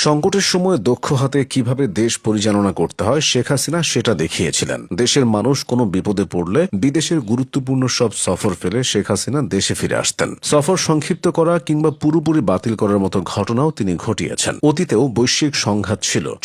সংকটের সময় দক্ষ হাতে কিভাবে দেশ পরিচালনা করতে হয় শেখ হাসিনা সেটা দেখিয়েছিলেন। দেশের মানুষ কোনো বিপদে পড়লে বিদেশের গুরুত্বপূর্ণ সব সফর ফেলে শেখ হাসিনা দেশে ফিরে আসতেন। সফর সংক্ষিপ্ত করা কিংবা পুরোপুরি বাতিল করার মতো ঘটনাও তিনি ঘটিয়েছেন। অতীতেও বৈশ্বিক সংঘাত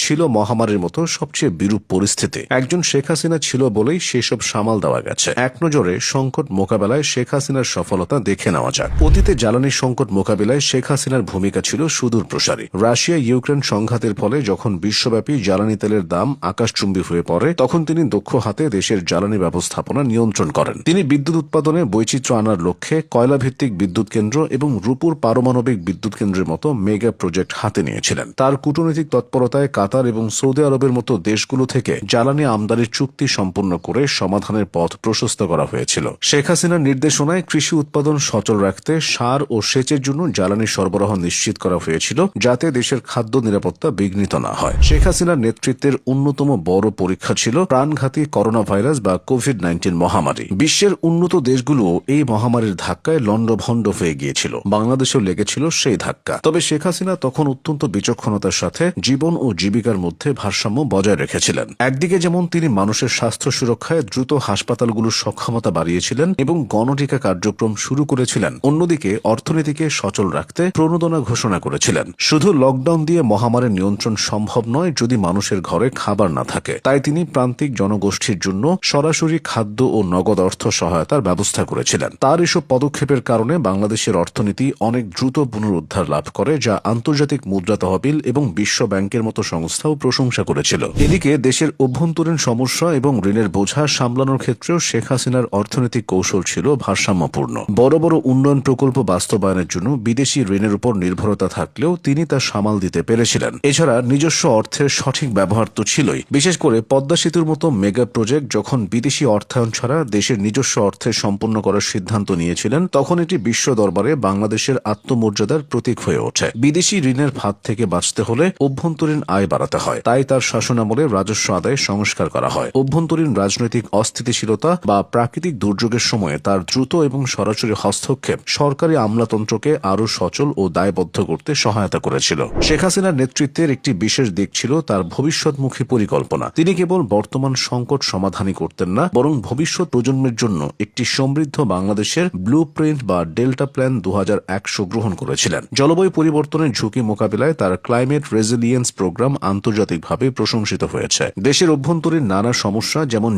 ছিল মহামারীর মতো সবচেয়ে বিরূপ পরিস্থিতি। একজন শেখ হাসিনা ছিল বলেই সেসব সামাল দেওয়া গেছে। এক নজরে সংকট মোকাবেলায় শেখ হাসিনার সফলতা দেখে নেওয়া যাক। অতীতে জ্বালানি সংকট মোকাবিলায় শেখ হাসিনার ভূমিকা ছিল সুদূর প্রসারী। রাশিয়া ইউক্রেন সংঘাতের ফলে যখন বিশ্বব্যাপী জ্বালানি তেলের দাম আকাশচুম্বী হয়ে পড়ে, তখন তিনি দক্ষ হাতে দেশের জ্বালানি ব্যবস্থাপনা নিয়ন্ত্রণ করেন। তিনি বিদ্যুৎ উৎপাদনে বৈচিত্র্য আনার লক্ষ্যে কয়লাভিত্তিক বিদ্যুৎ কেন্দ্র এবং রূপপুর পারমাণবিক বিদ্যুৎ কেন্দ্রের মতো মেগা প্রজেক্ট হাতে নিয়েছিলেন। তার কূটনৈতিক তৎপরতায় কাতার এবং সৌদি আরবের মতো দেশগুলো থেকে জ্বালানি আমদানির চুক্তি সম্পন্ন করে সমাধানের পথ প্রশস্ত করা হয়েছিল। শেখ হাসিনার নির্দেশনায় কৃষি উৎপাদন সচল রাখতে সার ও সেচের জন্য জ্বালানি সরবরাহ নিশ্চিত করা হয়েছিল, যাতে দেশের খাদ্য নিরাপত্তা বিঘ্নিত না হয়। শেখ হাসিনার নেতৃত্বের অন্যতম বড় পরীক্ষা ছিল প্রাণঘাতী করোনা ভাইরাস বা কোভিড-19 মহামারী। বিশ্বের উন্নত দেশগুলো এই মহামারীর ধাক্কায় লণ্ডভণ্ড হয়ে গিয়েছিল। বাংলাদেশেও লেগেছিল সেই ধাক্কা। তবে শেখ হাসিনা তখন অত্যন্ত বিচক্ষণতার সাথে জীবন ও জীবিকার মধ্যে ভারসাম্য বজায় রেখেছিলেন। একদিকে যেমন তিনি মানুষের স্বাস্থ্য সুরক্ষায় দ্রুত হাসপাতালগুলোর সক্ষমতা বাড়িয়েছিলেন এবং গণটিকা কার্যক্রম শুরু করেছিলেন, অন্যদিকে অর্থনীতিকে সচল রাখতে প্রণোদনা ঘোষণা করেছিলেন। শুধু লকডাউন দিয়ে মহামারীর নিয়ন্ত্রণ সম্ভব নয় যদি মানুষের ঘরে খাবার না থাকে। তাই তিনি প্রান্তিক জনগোষ্ঠীর জন্য সরাসরি খাদ্য ও নগদ অর্থ সহায়তার ব্যবস্থা করেছিলেন। তার এসব পদক্ষেপের কারণে বাংলাদেশের অর্থনীতি অনেক দ্রুত পুনরুদ্ধার লাভ করে, যা আন্তর্জাতিক মুদ্রা তহবিল এবং বিশ্ব ব্যাংকের মতো সংস্থাও প্রশংসা করেছিল। এদিকে দেশের অভ্যন্তরীণ সমস্যা এবং ঋণের বোঝা সামলানোর ক্ষেত্রেও শেখ হাসিনার অর্থনৈতিক কৌশল ছিল ভারসাম্যপূর্ণ। বড় বড় উন্নয়ন প্রকল্প বাস্তবায়নের জন্য বিদেশি ঋণের উপর নির্ভরতা থাকলেও তিনি তা সামাল দিতে পেরেছিলেন। এছাড়া নিজস্ব অর্থের সঠিক ব্যবহার তো ছিলই। বিশেষ করে পদ্মা সেতুর মতো মেগা প্রজেক্ট যখন বিদেশি অর্থায়ন ছাড়া দেশের নিজস্ব অর্থে সম্পন্ন করার সিদ্ধান্ত নিয়েছিলেন, তখন এটি বিশ্ব দরবারে বাংলাদেশের আত্মমর্যাদার প্রতীক হয়ে ওঠে। বিদেশি ঋণের ফাঁদ থেকে বাঁচতে হলে অভ্যন্তরীণ আয় বাড়াতে হয়। তাই তার শাসনামলে রাজস্ব আদায় সংস্কার করা হয়। অভ্যন্তরীণ রাজনৈতিক অস্থিতিশীলতা বা প্রাকৃতিক দুর্যোগের সময়ে তার দ্রুত এবং সরাসরি হস্তক্ষেপ সরকারি আমলাতন্ত্রকে আরও সচল ও দায়বদ্ধ করতে সহায়তা করেছিল। শেখ হাসিনার নেতৃত্বের একটি বিশেষ দিক ছিল তার ভবিষ্যৎমুখী পরিকল্পনা। তিনি কেবল বর্তমান সংকট সমাধানই করতেন না, বরং ভবিষ্যৎ প্রজন্মের জন্য একটি সমৃদ্ধ বাংলাদেশের ব্লু প্রিন্ট বা ডেল্টা প্ল্যান 2100 গ্রহণ করেছিলেন। জলবায়ু পরিবর্তনের ঝুঁকি মোকাবিলায় তার ক্লাইমেট রেজিলিয়েন্স প্রোগ্রাম আন্তর্জাতিকভাবে প্রশংসিত হয়েছে। দেশের অভ্যন্তরীণ নানা সমস্যা যেমন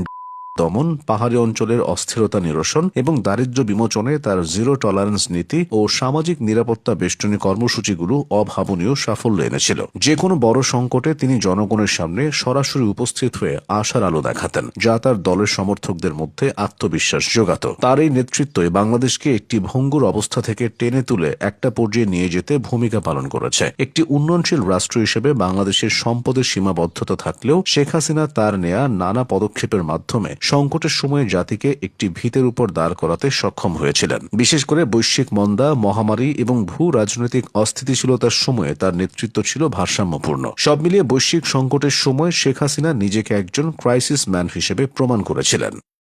দমন, পাহাড়ি অঞ্চলের অস্থিরতা নিরসন এবং দারিদ্র্য বিমোচনে তার জিরো টলারেন্স নীতি ও সামাজিক নিরাপত্তা বেষ্টনী কর্মসূচিগুলো অভাবনীয় সাফল্য এনেছিল। যে কোনো বড় সংকটে তিনি জনগণের সামনে সরাসরি উপস্থিত হয়ে আশার আলো দেখাতেন, যা তার দলের সমর্থকদের মধ্যে আত্মবিশ্বাস যোগাত। তার এই নেতৃত্বই বাংলাদেশকে একটি ভঙ্গুর অবস্থা থেকে টেনে তুলে একটা পর্যায়ে নিয়ে যেতে ভূমিকা পালন করেছে। একটি উন্নয়নশীল রাষ্ট্র হিসেবে বাংলাদেশের সম্পদের সীমাবদ্ধতা থাকলেও শেখ হাসিনা তার নেয়া নানা পদক্ষেপের মাধ্যমে সংকটের সময়ে জাতিকে একটি ভিতের উপর দাঁড় করাতে সক্ষম হয়েছিলেন। বিশেষ করে বৈশ্বিক মন্দা, মহামারী এবং ভূ রাজনৈতিক অস্থিতিশীলতার সময়ে তার নেতৃত্ব ছিল ভারসাম্যপূর্ণ। সব মিলিয়ে বৈশ্বিক সংকটের সময় শেখ হাসিনা নিজেকে একজন ক্রাইসিস ম্যান হিসেবে প্রমাণ করেছিলেন।